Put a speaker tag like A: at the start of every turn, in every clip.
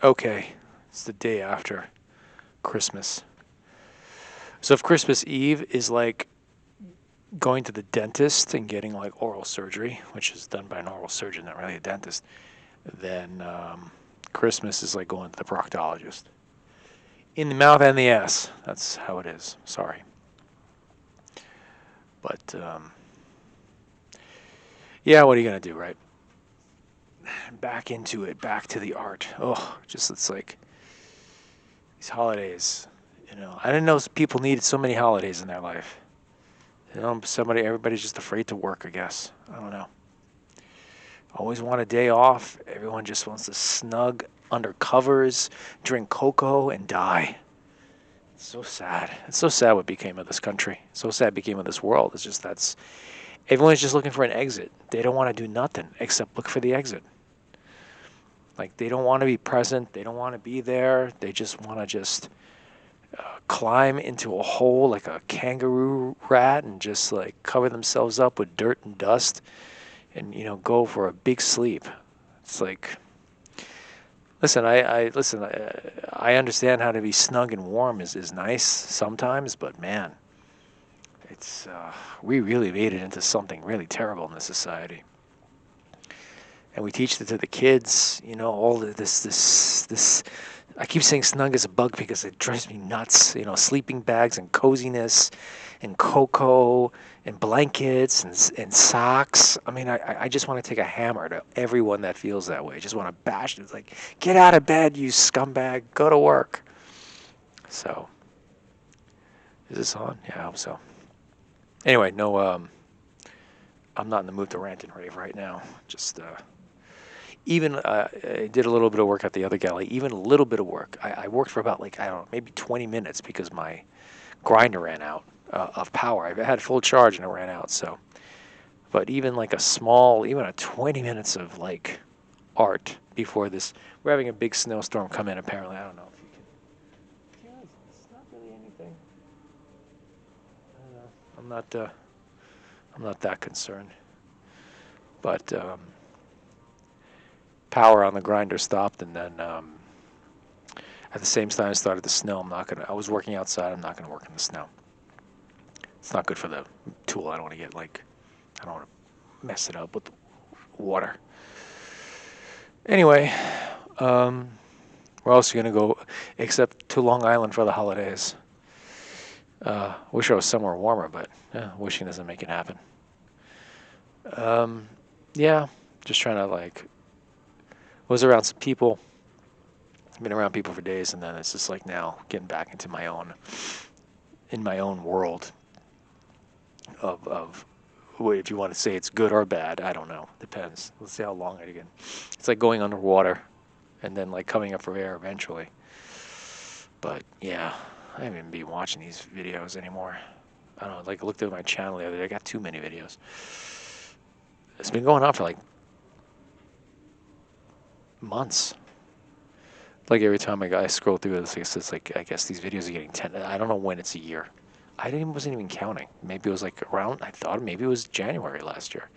A: Okay, it's the day after Christmas. So if Christmas Eve is like going to the dentist and getting like oral surgery, which is done by an oral surgeon, not really a dentist, then Christmas is like going to the proctologist. In the mouth and the ass. That's how it is. Sorry. But yeah, what are you going to do, right? Back into it, back to the art. Oh, just it's like these holidays. I didn't know people needed so many holidays in their life. Everybody's just afraid to work, I guess. I don't know. Always want a day off. Everyone just wants to snug under covers, drink cocoa, and die. It's so sad. It's so sad what became of this country. So sad became of this world. It's just everyone's just looking for an exit. They don't want to do nothing except look for the exit. Like they don't want to be present. They don't want to be there. They just want to just climb into a hole like a kangaroo rat and just like cover themselves up with dirt and dust and go for a big sleep. It's like, listen, I understand how to be snug and warm is nice sometimes, but man, it's we really made it into something really terrible in this society. And we teach it to the kids, all this. I keep saying snug as a bug because it drives me nuts. Sleeping bags and coziness, and cocoa and blankets and socks. I mean, I just want to take a hammer to everyone that feels that way. I just want to bash it. It's like, get out of bed, you scumbag. Go to work. So, is this on? Yeah, I hope so. Anyway, no, I'm not in the mood to rant and rave right now. Just even I did a little bit of work at the other galley. Even a little bit of work. I worked for about like I don't know, maybe 20 minutes because my grinder ran out of power. I had full charge and it ran out. So, but even like even a 20 minutes of like art before this. We're having a big snowstorm come in. Apparently, I don't know if you can. Yeah, it's not really anything. I don't know. I'm not that concerned. But power on the grinder stopped, and then at the same time it started to snow. I was working outside. I'm not gonna work in the snow. It's not good for the tool. I don't want to I don't want to mess it up with the water. Anyway, um, where else are you gonna go except to Long Island for the holidays? Wish I was somewhere warmer, but wishing doesn't make it happen. Um, yeah, just trying to was around some people. Been around people for days, and then it's just like now getting back into in my own world of if you want to say it's good or bad, I don't know. Depends. Let's see how long it again. It's like going underwater and then like coming up for air eventually. But yeah, I haven't even been watching these videos anymore. I don't know. Like I looked at my channel the other day. I got too many videos. It's been going on for like months. Like every time I scroll through it, it's like I guess these videos are getting 10. I don't know when it's a year. Wasn't even counting. Maybe it was like around. I thought maybe it was January last year.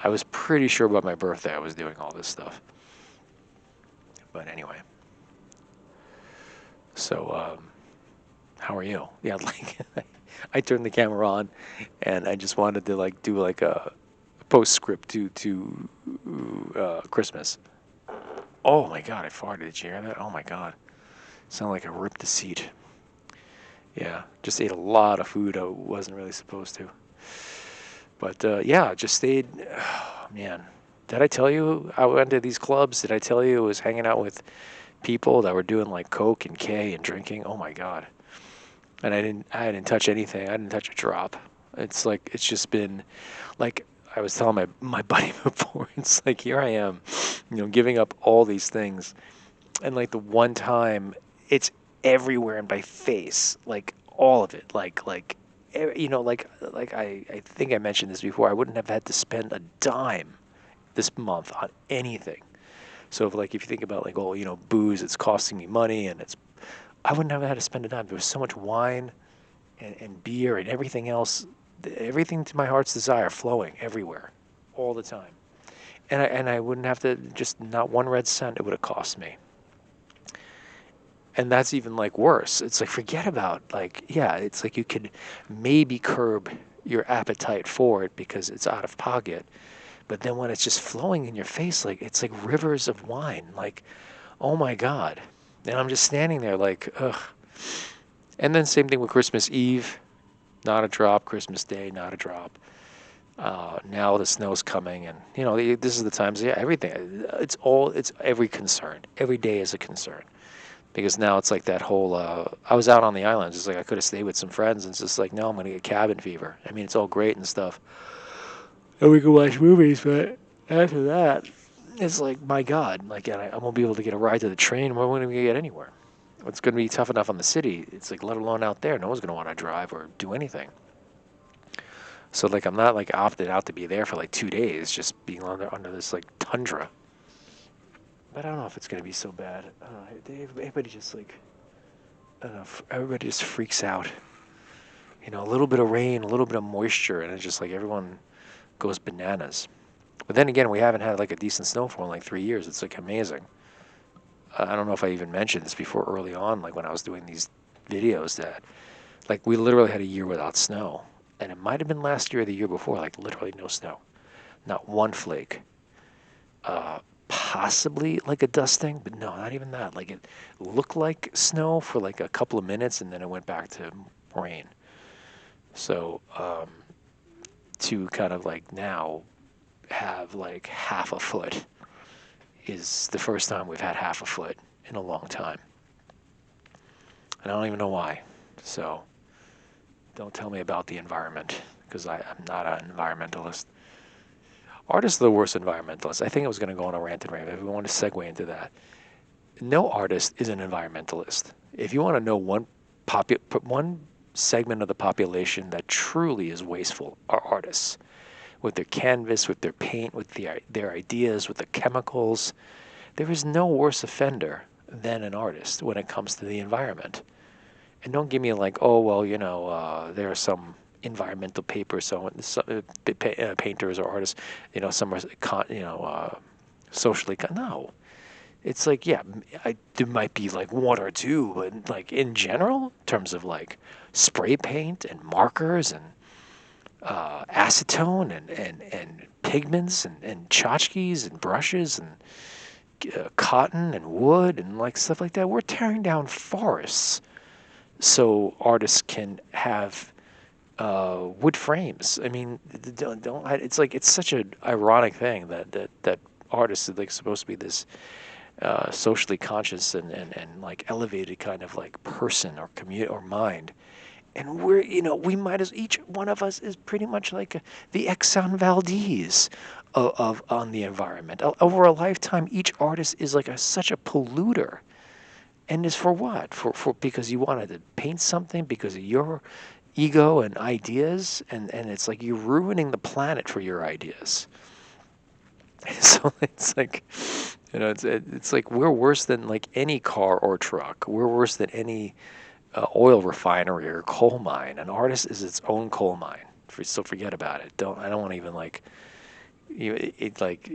A: I was pretty sure about my birthday I was doing all this stuff. But anyway, so how are you? Yeah, like I turned the camera on, and I just wanted to like do like a postscript to Christmas. Oh my God, I farted. Did you hear that? Oh my God, sounded like I ripped a seat. Yeah, just ate a lot of food I wasn't really supposed to. But yeah, just stayed. Oh, man, did I tell you I went to these clubs? Did I tell you I was hanging out with people that were doing like coke and K and drinking? Oh my God! And I didn't touch anything. I didn't touch a drop. It's just been like I was telling my buddy before. It's like here I am, giving up all these things, and like the one time it's everywhere in my face, like all of it, I think I mentioned this before. I wouldn't have had to spend a dime this month on anything. So if you think about like, oh, booze, it's costing me money, and I wouldn't have had to spend a dime. There was so much wine and beer and everything else, everything to my heart's desire flowing everywhere, all the time. And I wouldn't have to just not one red cent it would have cost me. And that's even like worse. It's like forget about like yeah, it's like you could maybe curb your appetite for it because it's out of pocket. But then when it's just flowing in your face, like it's like rivers of wine. Like, oh my God. And I'm just standing there like, ugh. And then same thing with Christmas Eve, not a drop. Christmas Day, not a drop. Now the snow's coming, and this is the times. Yeah, everything. It's every concern. Every day is a concern because now it's like that whole. I was out on the island. It's like I could have stayed with some friends, and it's just like no, I'm gonna get cabin fever. I mean, it's all great and stuff, and we can watch movies, but after that, it's like my God, like I won't be able to get a ride to the train. Where am I gonna get anywhere? It's gonna be tough enough on the city. It's like let alone out there. No one's gonna want to drive or do anything. So like I'm not like opted out to be there for like 2 days, just being under this like tundra. But I don't know if it's gonna be so bad. Everybody just like I don't know. Everybody just freaks out. A little bit of rain, a little bit of moisture, and it's just like everyone goes bananas. But then again, we haven't had like a decent snowfall in like 3 years. It's like amazing. I don't know if I even mentioned this before early on, like when I was doing these videos that like we literally had a year without snow. And it might have been last year or the year before, like literally no snow. Not one flake. Possibly like a dusting, but no, not even that. Like it looked like snow for like a couple of minutes and then it went back to rain. So to kind of like now have like half a foot is the first time we've had half a foot in a long time. And I don't even know why. So don't tell me about the environment because I'm not an environmentalist. Artists are the worst environmentalists. I think I was going to go on a rant and rave if we want to segue into that. No artist is an environmentalist. If you want to know one segment of the population that truly is wasteful are artists. With their canvas, with their paint, with their ideas, with the chemicals. There is no worse offender than an artist when it comes to the environment. And don't give me like, oh, well, there are some environmental papers, painters or artists, some are, socially, no. It's like, yeah, there might be like one or two, but like in general, in terms of like spray paint and markers and acetone and pigments and tchotchkes and brushes and cotton and wood and like stuff like that, we're tearing down forests so artists can have wood frames. I mean, don't it's like it's such an ironic thing that artists are like supposed to be this socially conscious and like elevated kind of like person or community or mind. And we might as each one of us is pretty much like the Exxon Valdez of on the environment. Over a lifetime, each artist is like such a polluter. And is for what? For because you wanted to paint something because of your ego and ideas, and it's like you're ruining the planet for your ideas. So it's like, it's like we're worse than like any car or truck. We're worse than any oil refinery or coal mine. An artist is its own coal mine. So forget about it. I don't want to even like like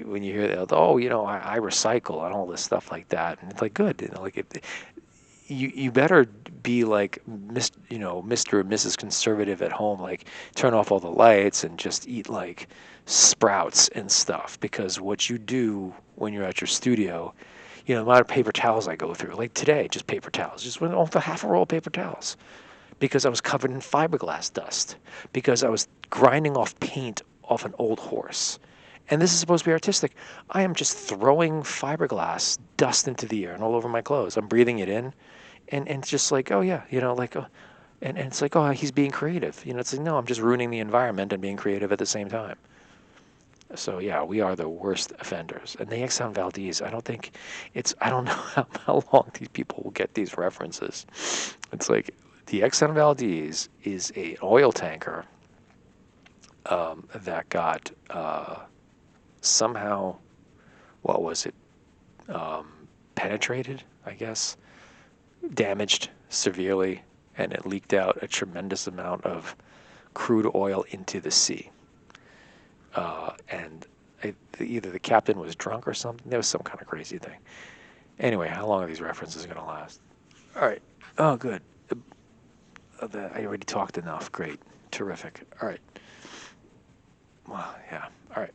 A: when you hear that, oh, I recycle and all this stuff like that, and it's like good, like you better be like Mr. and Mrs. Conservative at home, like turn off all the lights and just eat like sprouts and stuff, because what you do when you're at your studio, the amount of paper towels I go through, like today, just paper towels, just went off the half a roll of paper towels because I was covered in fiberglass dust, because I was grinding off paint off an old horse. And this is supposed to be artistic. I am just throwing fiberglass dust into the air and all over my clothes. I'm breathing it in. And it's just like, oh, yeah, and it's like, oh, he's being creative. It's like, no, I'm just ruining the environment and being creative at the same time. So, yeah, we are the worst offenders. And the Exxon Valdez, I don't know how long these people will get these references. It's like the Exxon Valdez is an oil tanker that got somehow, what was it, penetrated, I guess, damaged severely, and it leaked out a tremendous amount of crude oil into the sea. And either the captain was drunk or something. There was some kind of crazy thing. Anyway, how long are these references going to last? All right. Oh, good. I already talked enough. Great. Terrific. All right. Well, yeah. All right.